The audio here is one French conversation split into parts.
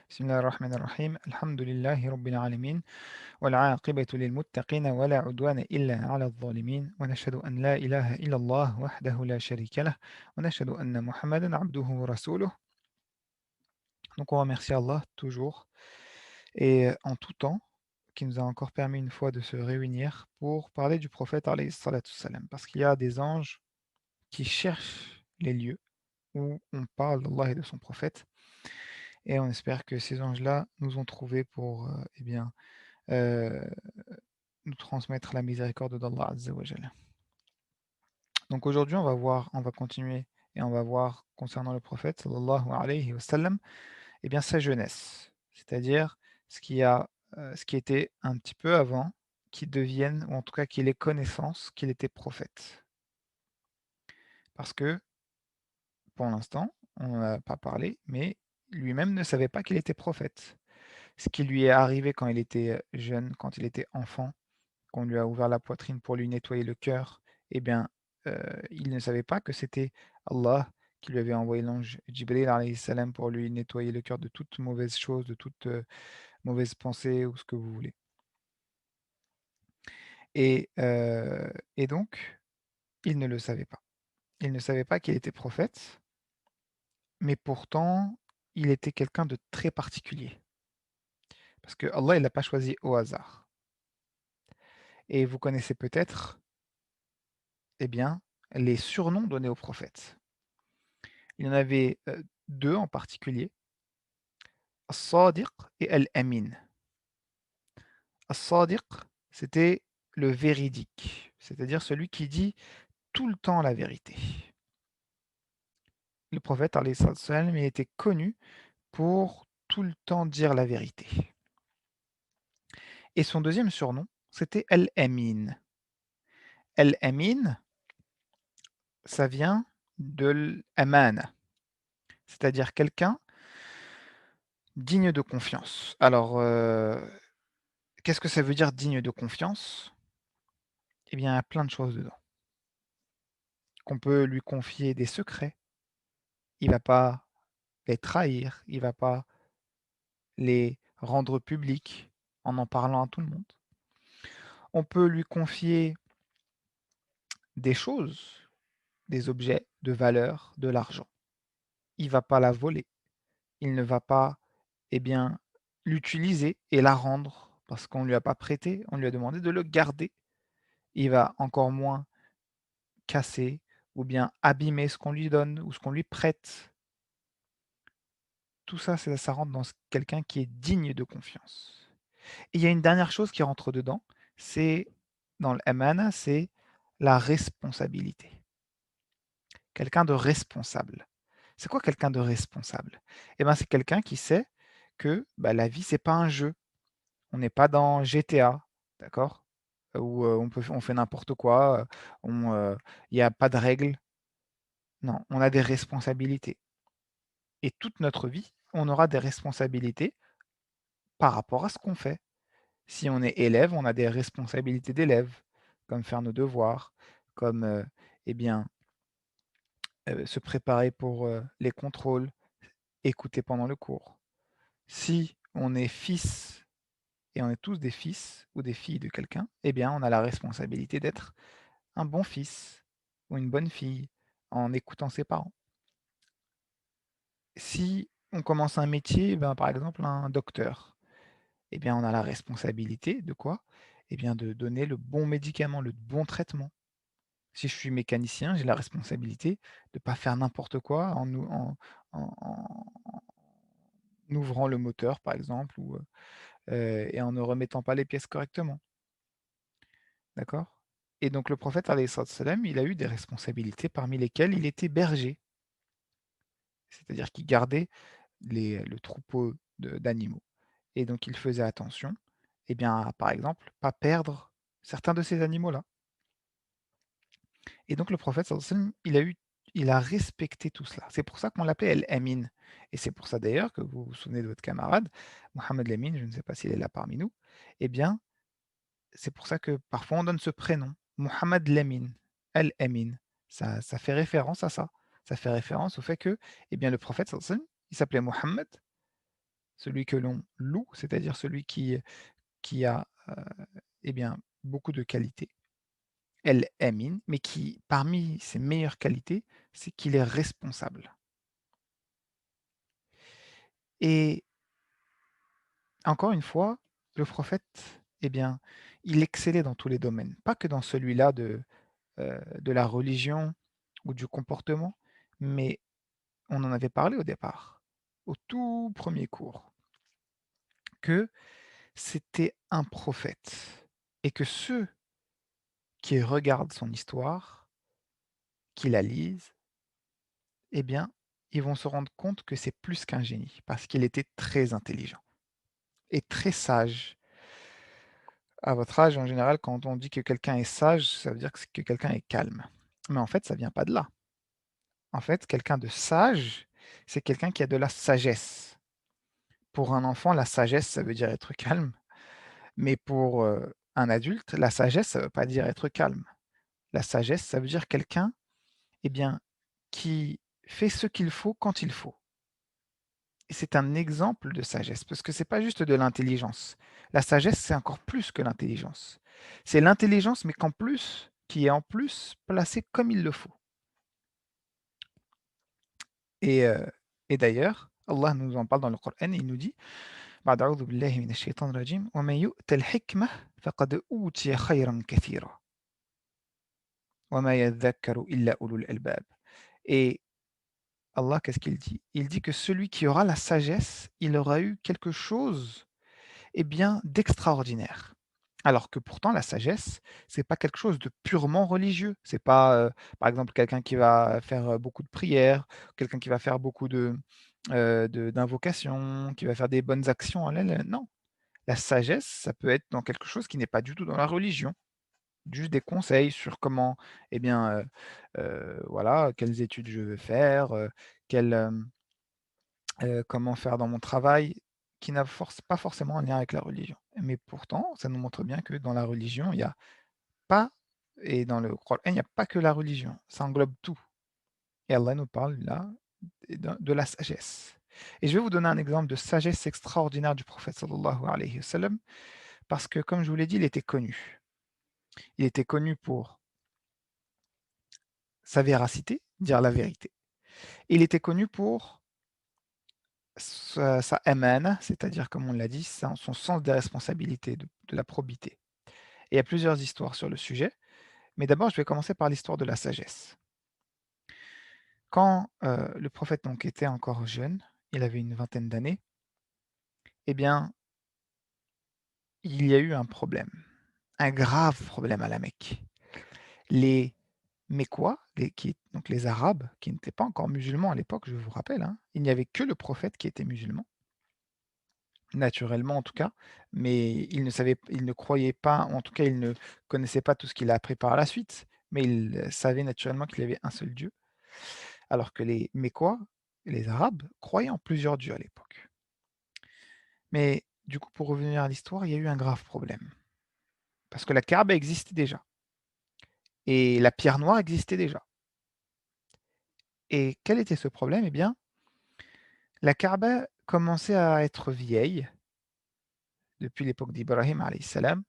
بسم الله الرحمن الرحيم الحمد لله رب العالمين والعاقبة للمتقين ولا عدوان إلا على الظالمين ونشهد أن لا إله إلا الله وحده لا شريك له ونشهد أن محمدا عبده ورسوله. Donc on remercie Allah toujours et en tout temps qui nous a encore permis une fois de se réunir pour parler du prophète alayhi salatu wassalam. Parce qu'il y a des anges qui cherchent les lieux où on parle d'Allah et de son prophète et on espère que ces anges-là nous ont trouvés pour euh, nous transmettre la miséricorde d'Allah Azza wa Jalla. Donc aujourd'hui, on va continuer et on va voir concernant le prophète sallallahu alayhi wa sallam, eh bien sa jeunesse, c'est-à-dire ce qui a, ce qui était un petit peu avant qu'il devienne, ou en tout cas qu'il ait connaissance qu'il était prophète. Parce que pour l'instant, on n'en a pas parlé, mais lui-même ne savait pas qu'il était prophète. Ce qui lui est arrivé quand il était jeune, quand il était enfant, qu'on lui a ouvert la poitrine pour lui nettoyer le cœur, eh bien, il ne savait pas que c'était Allah qui lui avait envoyé l'ange Jibril alayhi salam pour lui nettoyer le cœur de toute mauvaise chose, de toute mauvaise pensée ou ce que vous voulez. Et, heu, et donc, il ne le savait pas. Il ne savait pas qu'il était prophète, mais pourtant, il était quelqu'un de très particulier. Parce que Allah, il l'a pas choisi au hasard. Et vous connaissez peut-être, eh bien, les surnoms donnés aux prophètes. Il y en avait, 2 en particulier, As-Sadiq et Al-Amin. As-Sadiq, c'était le véridique, c'est-à-dire celui qui dit tout le temps la vérité. Le prophète alayhi salatu wassalam, il était connu pour tout le temps dire la vérité. Et son deuxième surnom, c'était Al-Amin. Al-Amin, ça vient de l'amana, c'est-à-dire quelqu'un digne de confiance. Alors, qu'est-ce que ça veut dire digne de confiance? Eh bien, il y a plein de choses dedans. Qu'on peut lui confier des secrets, il va pas les trahir, il va pas les rendre publics en parlant à tout le monde. On peut lui confier des choses, des objets de valeur, de l'argent. Il va pas la voler, il ne va pas, eh bien, l'utiliser et la rendre parce qu'on ne lui a pas prêté, on lui a demandé de le garder. Il va encore moins casser ou bien abîmer ce qu'on lui donne ou ce qu'on lui prête. Tout ça, ça rentre dans quelqu'un qui est digne de confiance. Et il y a une dernière chose qui rentre dedans, c'est dans l'amana, c'est la responsabilité. Quelqu'un de responsable. C'est quoi quelqu'un de responsable? Eh ben, c'est quelqu'un qui sait que bah, la vie, c'est pas un jeu. On n'est pas dans GTA, d'accord? Où on fait n'importe quoi, il n'y a pas de règles. Non, on a des responsabilités. Et toute notre vie, on aura des responsabilités par rapport à ce qu'on fait. Si on est élève, on a des responsabilités d'élève, comme faire nos devoirs, comme, eh bien, se préparer pour, les contrôles, écouter pendant le cours. Si on est fils, et on est tous des fils ou des filles de quelqu'un, eh bien, on a la responsabilité d'être un bon fils ou une bonne fille en écoutant ses parents. Si on commence un métier, ben, par exemple un docteur, eh bien, on a la responsabilité de quoi? Eh bien, de donner le bon médicament, le bon traitement. Si je suis mécanicien, j'ai la responsabilité de ne pas faire n'importe quoi en ouvrant le moteur, par exemple, et en ne remettant pas les pièces correctement. D'accord? Et donc le prophète alayhi salatu wassalam, il a eu des responsabilités parmi lesquelles il était berger. C'est-à-dire qu'il gardait le troupeau d'animaux. Et donc il faisait attention, eh bien, à, par exemple, pas perdre certains de ces animaux-là. Et donc le prophète sallallahu alayhi wa sallam, il a respecté tout cela. C'est pour ça qu'on l'appelait El-Amin. Et c'est pour ça d'ailleurs que vous vous souvenez de votre camarade, Mohamed Lamine, je ne sais pas s'il est là parmi nous, eh bien, c'est pour ça que parfois on donne ce prénom, Mohamed Lamine, Al-Amin. Ça fait référence à ça. Ça fait référence au fait que, eh bien, le prophète sallallahu alayhi wa sallam, il s'appelait Mohammed, celui que l'on loue, c'est-à-dire celui qui a, eh bien, beaucoup de qualités, el-amin, mais qui, parmi ses meilleures qualités, c'est qu'il est responsable. Et encore une fois, le prophète, eh bien, il excellait dans tous les domaines, pas que dans celui-là de la religion ou du comportement, mais on en avait parlé au départ, au tout premier cours, que c'était un prophète et que ceux qui regardent son histoire, qui la lisent, eh bien, ils vont se rendre compte que c'est plus qu'un génie, parce qu'il était très intelligent et très sage. À votre âge, en général, quand on dit que quelqu'un est sage, ça veut dire que quelqu'un est calme. Mais en fait, ça vient pas de là. En fait, quelqu'un de sage, c'est quelqu'un qui a de la sagesse. Pour un enfant, la sagesse, ça veut dire être calme, mais pour, un adulte, la sagesse, ça veut pas dire être calme. La sagesse, ça veut dire quelqu'un, eh bien, qui fait ce qu'il faut quand il faut. Et c'est un exemple de sagesse, parce que c'est pas juste de l'intelligence. La sagesse, c'est encore plus que l'intelligence. C'est l'intelligence, mais qu'en plus qui est en plus placée comme il le faut. Et et d'ailleurs, Allah nous en parle dans le Coran et il nous dit: «Ba'd a'oudhu billahi minash shaitanir rajim, wa man yu'tal hikmah faqad utiya khayran kathira, wa ma yadhakkaru illa ulul albab». Et Allah, qu'est-ce qu'il dit? Il dit que celui qui aura la sagesse, il aura eu quelque chose, eh bien, d'extraordinaire. Alors que pourtant la sagesse, c'est pas quelque chose de purement religieux. C'est pas, par exemple, quelqu'un qui va faire, beaucoup de prières, quelqu'un qui va faire beaucoup d'invocations, qui va faire des bonnes actions en elle non. La sagesse, ça peut être dans quelque chose qui n'est pas du tout dans la religion. Juste des conseils sur comment, eh bien, voilà, quelles études je veux faire, quel, comment faire dans mon travail, qui n'a pas forcément un lien avec la religion. Mais pourtant, ça nous montre bien que dans la religion, il y a pas et dans le Coran, il n'y a pas que la religion, ça englobe tout. Et Allah nous parle là de la sagesse. Et je vais vous donner un exemple de sagesse extraordinaire du prophète sallallahu alayhi wa sallam, parce que comme je vous l'ai dit, il était connu. Il était connu pour sa véracité, dire la vérité. Il était connu pour sa amana, c'est-à-dire comme on l'a dit, son sens des responsabilités, de la probité. Et il y a plusieurs histoires sur le sujet, mais d'abord je vais commencer par l'histoire de la sagesse. Quand, le prophète donc était encore jeune, il avait une vingtaine d'années, eh bien, il y a eu un problème, un grave problème à la Mecque. Les Mécois, donc les Arabes, qui n'étaient pas encore musulmans à l'époque, je vous rappelle, hein, il n'y avait que le prophète qui était musulman, naturellement en tout cas, mais il ne croyait pas, en tout cas il ne connaissait pas tout ce qu'il a appris par la suite, mais il savait naturellement qu'il y avait un seul Dieu, alors que les Mécois, les Arabes, croyaient en plusieurs dieux à l'époque. Mais du coup, pour revenir à l'histoire, il y a eu un grave problème. Parce que la Kaaba existait déjà. Et la pierre noire existait déjà. Et quel était ce problème? Eh bien, la Kaaba commençait à être vieille depuis l'époque d'Ibrahim alayhi salam.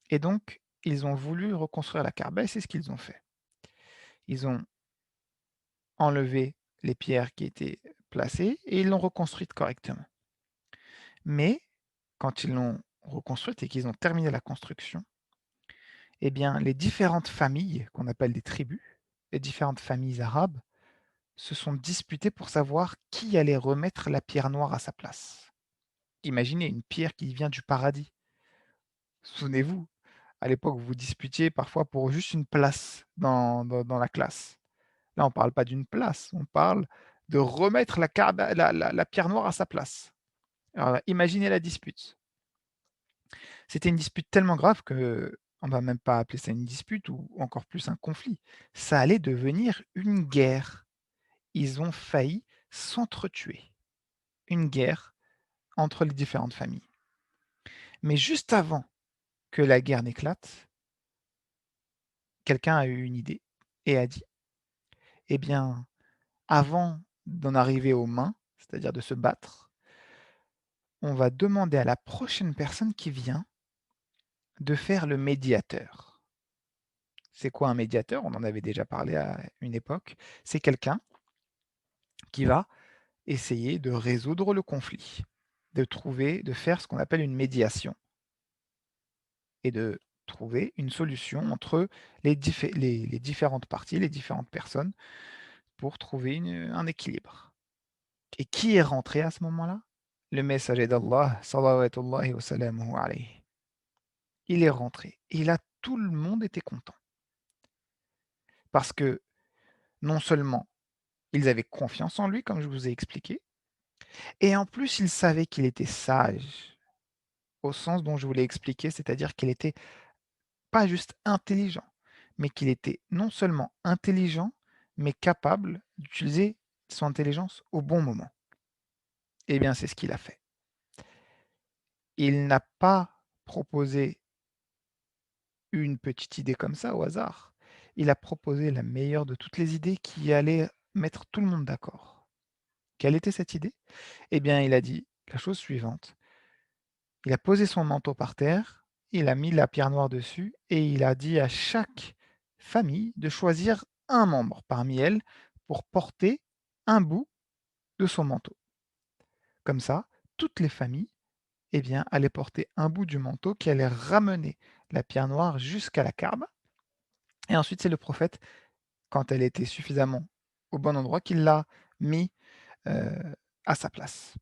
Et donc, ils ont voulu reconstruire la Kaaba et c'est ce qu'ils ont fait. Ils ont enlevé les pierres qui étaient placées et ils l'ont reconstruite correctement. Mais quand ils l'ont reconstruite et qu'ils ont terminé la construction, eh bien, les différentes familles, qu'on appelle des tribus, les différentes familles arabes, se sont disputées pour savoir qui allait remettre la pierre noire à sa place. Imaginez une pierre qui vient du paradis. Souvenez-vous, à l'époque, vous vous disputiez parfois pour juste une place dans la classe. Là, on ne parle pas d'une place, on parle de remettre la pierre noire à sa place. Alors, imaginez la dispute. C'était une dispute tellement grave que on va même pas appeler ça une dispute ou encore plus un conflit. Ça allait devenir une guerre. Ils ont failli s'entretuer. Une guerre entre les différentes familles. Mais juste avant que la guerre n'éclate, quelqu'un a eu une idée et a dit: «Eh bien, avant d'en arriver aux mains, c'est-à-dire de se battre, on va demander à la prochaine personne qui vient de faire le médiateur. C'est quoi un médiateur? On en avait déjà parlé à une époque. C'est quelqu'un qui va essayer de résoudre le conflit, de faire ce qu'on appelle une médiation et de trouver une solution entre les différentes parties, les différentes personnes pour trouver un équilibre. Et qui est rentré à ce moment-là? Le messager d'Allah, salawatullahi wa salamuhu alayhi. Il est rentré. Et là, tout le monde était content. Parce que non seulement ils avaient confiance en lui, comme je vous ai expliqué, et en plus ils savaient qu'il était sage, au sens dont je vous l'ai expliqué, c'est-à-dire qu'il était pas juste intelligent, mais qu'il était non seulement intelligent, mais capable d'utiliser son intelligence au bon moment. Eh bien, c'est ce qu'il a fait. Il n'a pas proposé une petite idée comme ça au hasard. Il a proposé la meilleure de toutes les idées qui allait mettre tout le monde d'accord. Quelle était cette idée? Eh bien, il a dit la chose suivante. Il a posé son manteau par terre, il a mis la pierre noire dessus et il a dit à chaque famille de choisir un membre parmi elles pour porter un bout de son manteau. Comme ça, toutes les familles allaient porter un bout du manteau qui allait ramener la pierre noire jusqu'à la Kaaba. Et ensuite, c'est le prophète, quand elle était suffisamment au bon endroit, qui l'a mis à sa place.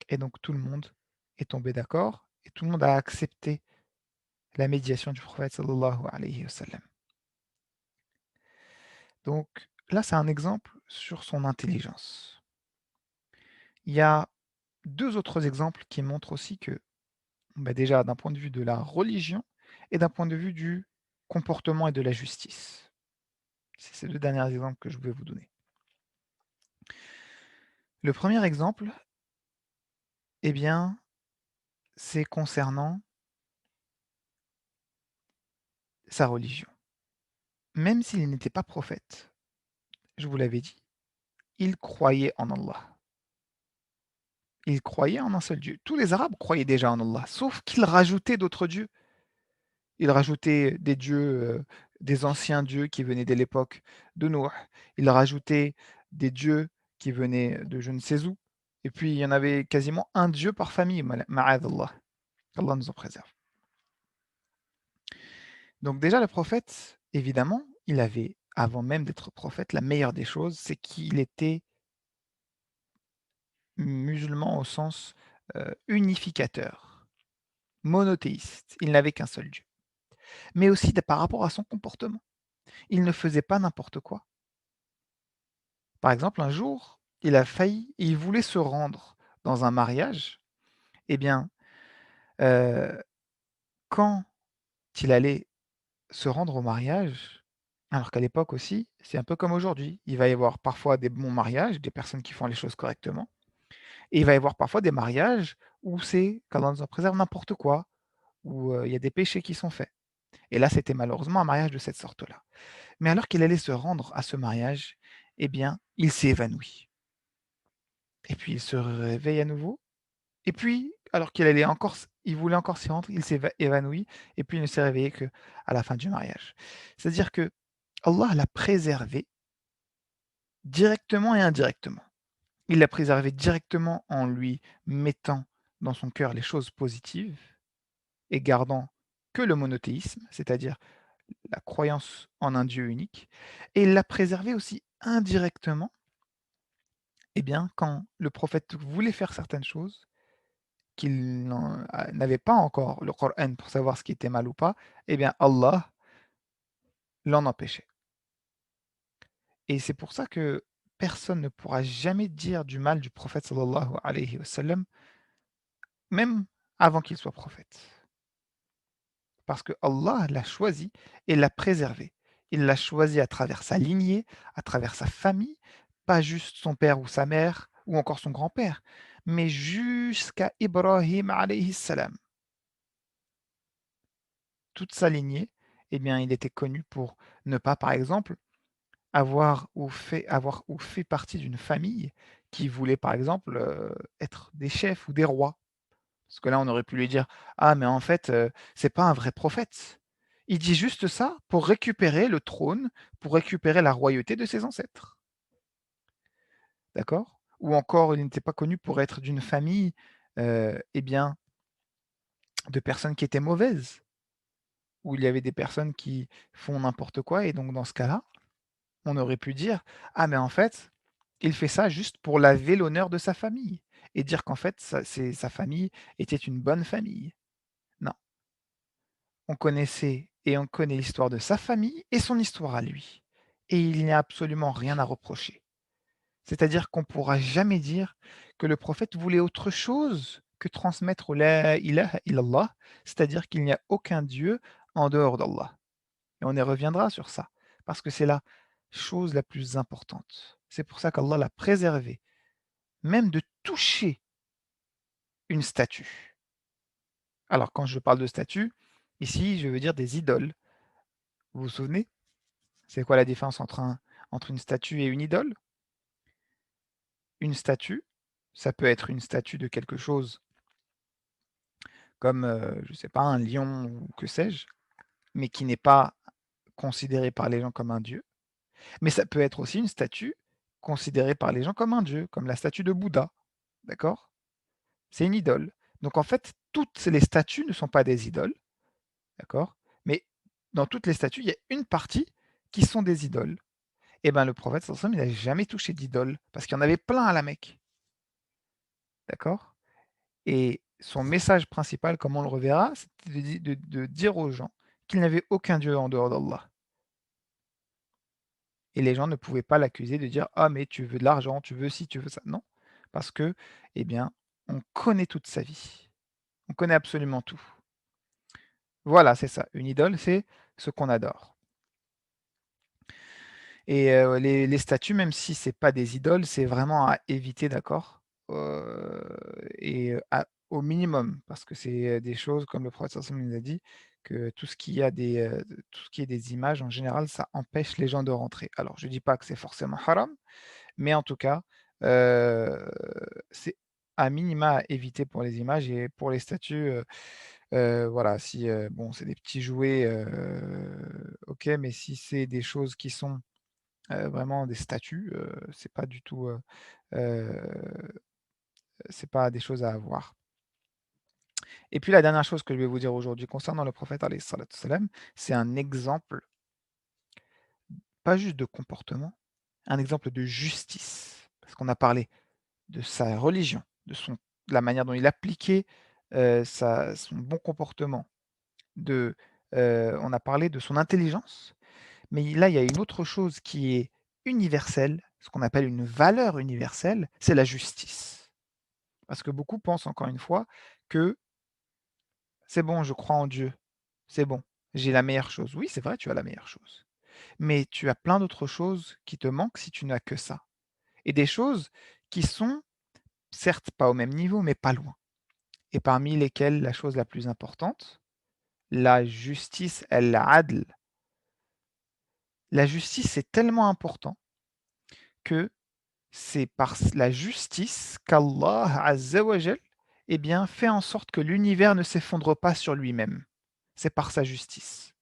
Et donc tout le monde est tombé d'accord et tout le monde a accepté la médiation du prophète sallallahu alayhi wa sallam. Donc là, c'est un exemple sur son intelligence. Il y a deux autres exemples qui montrent aussi que, déjà d'un point de vue de la religion et d'un point de vue du comportement et de la justice. C'est ces deux derniers exemples que je vais vous donner. Le premier exemple, eh bien, c'est concernant sa religion. Même s'il n'était pas prophète, je vous l'avais dit, il croyait en Allah. Il croyait en un seul Dieu. Tous les Arabes croyaient déjà en Allah, sauf qu'ils rajoutaient d'autres dieux. Ils rajoutaient des dieux, des anciens dieux qui venaient de l'époque de Noé. Ils rajoutaient des dieux qui venaient de je ne sais où. Et puis il y en avait quasiment un dieu par famille, ma'adallah. Qu'Allah nous en préserve. Donc déjà le prophète, évidemment, il avait, avant même d'être prophète, la meilleure des choses, c'est qu'il était musulman au sens unificateur, monothéiste. Il n'avait qu'un seul Dieu. Mais aussi par rapport à son comportement. Il ne faisait pas n'importe quoi. Par exemple, un jour, il a failli, il voulait se rendre dans un mariage. Eh bien, euh, quand il allait se rendre au mariage, alors qu'à l'époque aussi, c'est un peu comme aujourd'hui, il va y avoir parfois des bons mariages, des personnes qui font les choses correctement, et il va y avoir parfois des mariages où c'est, qu'Allah nous en préserve, n'importe quoi, où il y a des péchés qui sont faits. Et là, c'était malheureusement un mariage de cette sorte-là. Mais alors qu'il allait se rendre à ce mariage, eh bien, il s'est évanoui. Et puis il se réveille à nouveau. Et puis, alors il voulait encore s'y rendre, il s'est évanoui. Et puis il ne s'est réveillé que à la fin du mariage. C'est-à-dire que Allah l'a préservé directement et indirectement. Il l'a préservé directement en lui mettant dans son cœur les choses positives et gardant que le monothéisme, c'est-à-dire la croyance en un Dieu unique. Et il l'a préservé aussi indirectement, quand le prophète voulait faire certaines choses, n'avait pas encore le Coran pour savoir ce qui était mal ou pas, Allah l'en empêchait. Et c'est pour ça que personne ne pourra jamais dire du mal du prophète sallallahu alayhi wa sallam, même avant qu'il soit prophète. Parce que Allah l'a choisi et l'a préservé. Il l'a choisi à travers sa lignée, à travers sa famille, pas juste son père ou sa mère, ou encore son grand-père, mais jusqu'à Ibrahim alayhi salam. Toute sa lignée, il était connu pour ne pas, par exemple, avoir ou fait partie d'une famille qui voulaient, par exemple, être des chefs ou des rois. Parce que là, on aurait pu lui dire: «Ah mais en fait, c'est pas un vrai prophète. Il dit juste ça pour récupérer le trône, pour récupérer la royauté de ses ancêtres». D'accord? Ou encore, il n'était pas connu pour être d'une famille, eh bien, de personnes qui étaient mauvaises, où il y avait des personnes qui font n'importe quoi et donc dans ce cas-là, on aurait pu dire: «Ah mais en fait, il fait ça juste pour laver l'honneur de sa famille et dire qu'en fait sa famille était une bonne famille». Non, on connaissait et on connaît l'histoire de sa famille et son histoire à lui et il n'y a absolument rien à reprocher. C'est-à-dire qu'on ne pourra jamais dire que le prophète voulait autre chose que transmettre la ilaha illallah, c'est-à-dire qu'il n'y a aucun Dieu en dehors d'Allah. Et on y reviendra sur ça, parce que c'est la chose la plus importante. C'est pour ça qu'Allah l'a préservé, même de toucher une statue. Alors quand je parle de statue, ici je veux dire des idoles. Vous vous souvenez? C'est quoi la différence entre une statue et une idole? Une statue, ça peut être une statue de quelque chose comme, je sais pas, un lion ou que sais-je, mais qui n'est pas considéré par les gens comme un dieu. Mais ça peut être aussi une statue considérée par les gens comme un dieu, comme la statue de Bouddha, d'accord? C'est une idole. Donc en fait, toutes les statues ne sont pas des idoles, d'accord? Mais dans toutes les statues, il y a une partie qui sont des idoles. Et ben le prophète sallallahu alayhi wa sallam, il n'a jamais touché d'idole parce qu'il y en avait plein à la Mecque, d'accord? Et son message principal, comme on le reverra, c'était de dire aux gens qu'il n'y avait aucun Dieu en dehors d'Allah. Et les gens ne pouvaient pas l'accuser de dire: «Ah mais tu veux de l'argent, tu veux ci, tu veux ça». Non, parce que, eh bien, on connaît toute sa vie. On connaît absolument tout. Voilà, c'est ça. Une idole, c'est ce qu'on adore. Et les statues, même si c'est pas des idoles, c'est vraiment à éviter, d'accord? Et à au minimum, parce que c'est, des choses comme le prophète sallallahu alayhi wa sallam nous a dit que tout ce qui est des images en général, ça empêche les gens de rentrer. Alors je dis pas que c'est forcément haram, mais en tout cas, heu, c'est à minima à éviter pour les images et pour les statues, voilà, si, bon, c'est des petits jouets, OK, mais si c'est des choses qui sont, vraiment des statues, heu, c'est pas des choses à avoir. Et puis la dernière chose que je vais vous dire aujourd'hui concernant le prophète alayhi salatu wassalam, c'est un exemple, pas juste de comportement, un exemple de justice. Parce qu'on a parlé de sa religion, de la manière dont il appliquait, son bon comportement, on a parlé de son intelligence, mais là, il y a une autre chose qui est universelle, ce qu'on appelle une valeur universelle, c'est la justice. Parce que beaucoup pensent encore une fois que: «C'est bon, je crois en Dieu, c'est bon, j'ai la meilleure chose». Oui, c'est vrai, tu as la meilleure chose, mais tu as plein d'autres choses qui te manquent si tu n'as que ça et des choses qui sont certes pas au même niveau, mais pas loin. Et parmi lesquels la chose la plus importante, la justice, al-'adl. La justice, c'est tellement important que c'est par la justice qu'Allah Azza wa Jal, eh bien, fait en sorte que l'univers ne s'effondre pas sur lui-même. C'est par sa justice.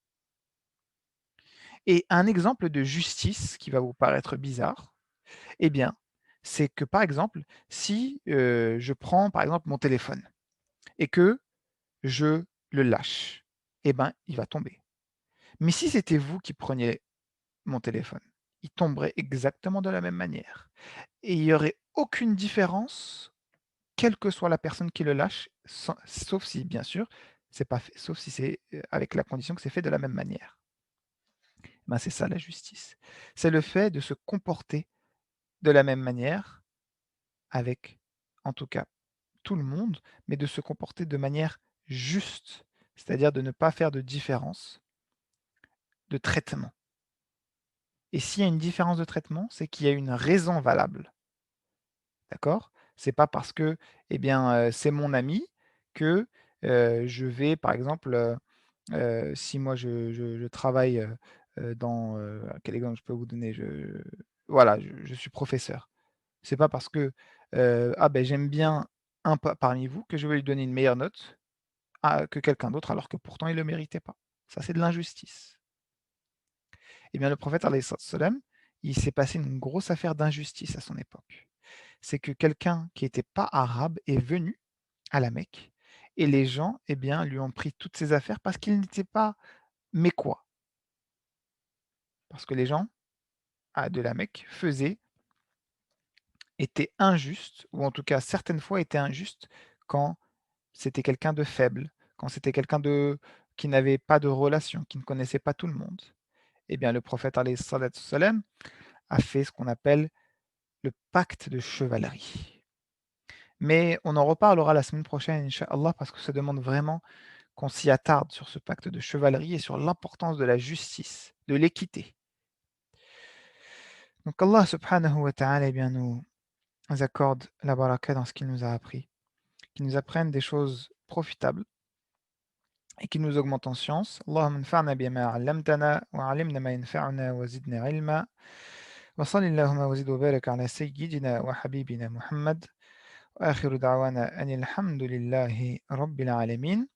Et un exemple de justice qui va vous paraître bizarre, eh bien, c'est que par exemple, si je prends par exemple mon téléphone et que je le lâche, eh ben, il va tomber. Mais si c'était vous qui preniez mon téléphone, il tomberait exactement de la même manière et il y aurait aucune différence, quelle que soit la personne qui le lâche, sauf si bien sûr, c'est pas fait sauf si c'est, avec la condition que c'est fait de la même manière. Ben, c'est ça la justice. C'est le fait de se comporter de la même manière avec, en tout cas, tout le monde, mais de se comporter de manière juste, c'est-à-dire de ne pas faire de différence de traitement. Et s'il y a une différence de traitement, c'est qu'il y a une raison valable, d'accord? C'est pas parce que, eh bien, c'est mon ami que, je vais par exemple, si moi je travaille, dans, quel exemple je peux vous donner? Voilà, je suis professeur. C'est pas parce que, ah ben j'aime bien un parmi vous que je vais lui donner une meilleure note que quelqu'un d'autre alors que pourtant il ne le méritait pas. Ça, c'est de l'injustice. Eh bien, le prophète alayhi salatu wassalam, il s'est passé une grosse affaire d'injustice à son époque. C'est que quelqu'un qui n'était pas arabe est venu à la Mecque et les gens, eh bien, lui ont pris toutes ses affaires parce qu'il n'était pas mécois. Parce que les gens de la Mecque étaient injustes, ou en tout cas certaines fois étaient injustes quand c'était quelqu'un de faible, quand c'était quelqu'un qui n'avait pas de relation, qui ne connaissait pas tout le monde. Eh bien, le prophète alayhi salatu wassalam a fait ce qu'on appelle le pacte de chevalerie. Mais on en reparlera la semaine prochaine, Inch'Allah, parce que ça demande vraiment qu'on s'y attarde sur ce pacte de chevalerie et sur l'importance de la justice, de l'équité. Donc Allah subhanahu wa ta'ala, eh bien, nous accorde la baraka dans ce qu'il nous a appris, qu'il nous apprenne des choses profitables et qu'il nous augmente en science. Allahumma anfa'na bima 'allamtana wa 'allimna ma yanfa'una wa zidna 'ilma. Wa sallallahu wa zid wa barak ala sayyidina wa habibina Muhammad. وآخر دعوانا أن الحمد لله رب العالمين